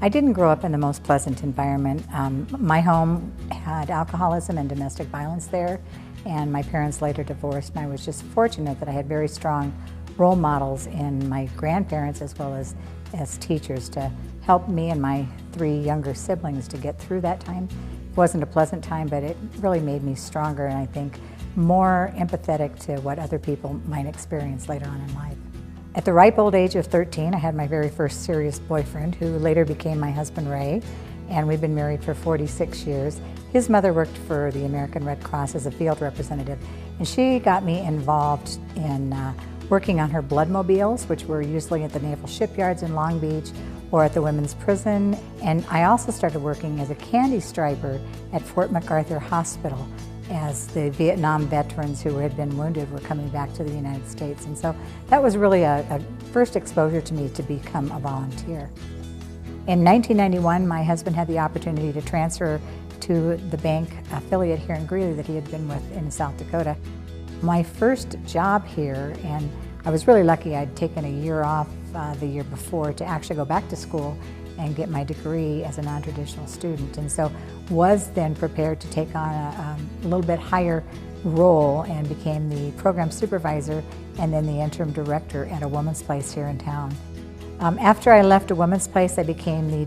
I didn't grow up in the most pleasant environment. My home had alcoholism and domestic violence there, and my parents later divorced, and I was just fortunate that I had very strong role models in my grandparents as well as teachers to help me and my 3 younger siblings to get through that time. It wasn't a pleasant time, but it really made me stronger and I think more empathetic to what other people might experience later on in life. At the ripe old age of 13, I had my very first serious boyfriend, who later became my husband, Ray, and we've been married for 46 years. His mother worked for the American Red Cross as a field representative, and she got me involved in working on her bloodmobiles, which were usually at the naval shipyards in Long Beach or at the women's prison. And I also started working as a candy striper at Fort MacArthur Hospital as the Vietnam veterans who had been wounded were coming back to the United States. And so that was really a first exposure to me to become a volunteer. In 1991, my husband had the opportunity to transfer to the bank affiliate here in Greeley that he had been with in South Dakota. My first job here, and I was really lucky, I'd taken a year off the year before to actually go back to school and get my degree as a non-traditional student, and so was then prepared to take on a little bit higher role and became the program supervisor and then the interim director at a woman's place here in town. After I left a woman's place, I became the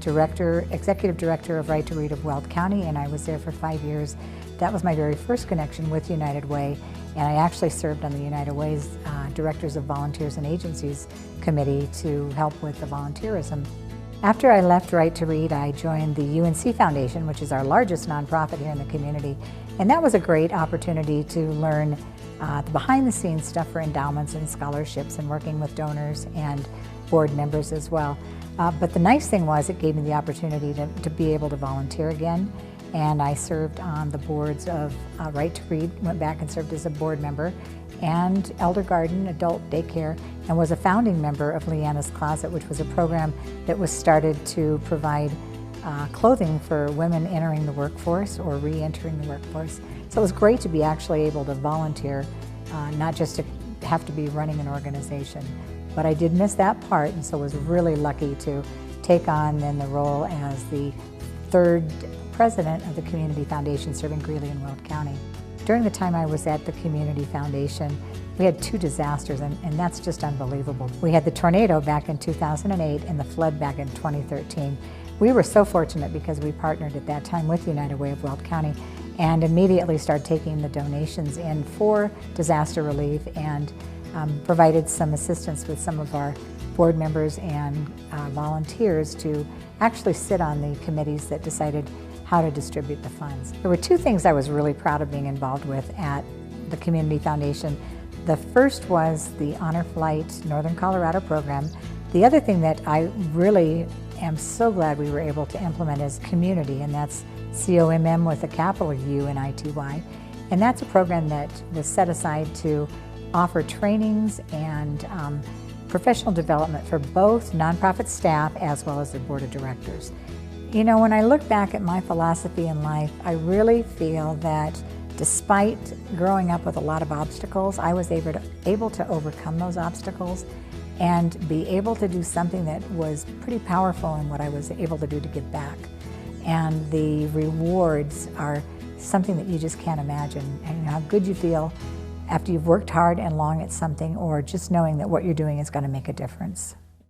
executive director of Right to Read of Weld County, and I was there for 5 years. That was my very first connection with United Way, and I actually served on the United Way's Directors of Volunteers and Agencies Committee to help with the volunteerism. After I left Right to Read, I joined the UNC Foundation, which is our largest nonprofit here in the community, and that was a great opportunity to learn the behind-the-scenes stuff for endowments and scholarships and working with donors and board members as well. But the nice thing was it gave me the opportunity to be able to volunteer again, and I served on the boards of Right to Read, went back and served as a board member, and Elder Garden Adult Daycare, and was a founding member of Leanna's Closet, which was a program that was started to provide clothing for women entering the workforce or re-entering the workforce. So it was great to be actually able to volunteer, not just to have to be running an organization. But I did miss that part, and so was really lucky to take on then the role as the 3rd president of the Community Foundation serving Greeley and Weld County. During the time I was at the Community Foundation, we had 2 disasters, and that's just unbelievable. We had the tornado back in 2008 and the flood back in 2013. We were so fortunate because we partnered at that time with United Way of Weld County and immediately started taking the donations in for disaster relief and provided some assistance with some of our board members and volunteers to actually sit on the committees that decided how to distribute the funds. There were 2 things I was really proud of being involved with at the Community Foundation. The first was the Honor Flight Northern Colorado program. The other thing that I really am so glad we were able to implement is community, and that's COMM with a capital U and ITY. And that's a program that was set aside to offer trainings and professional development for both nonprofit staff as well as their board of directors. You know, when I look back at my philosophy in life, I really feel that despite growing up with a lot of obstacles, I was able to overcome those obstacles and be able to do something that was pretty powerful in what I was able to do to give back. And the rewards are something that you just can't imagine, and how good you feel after you've worked hard and long at something, or just knowing that what you're doing is going to make a difference.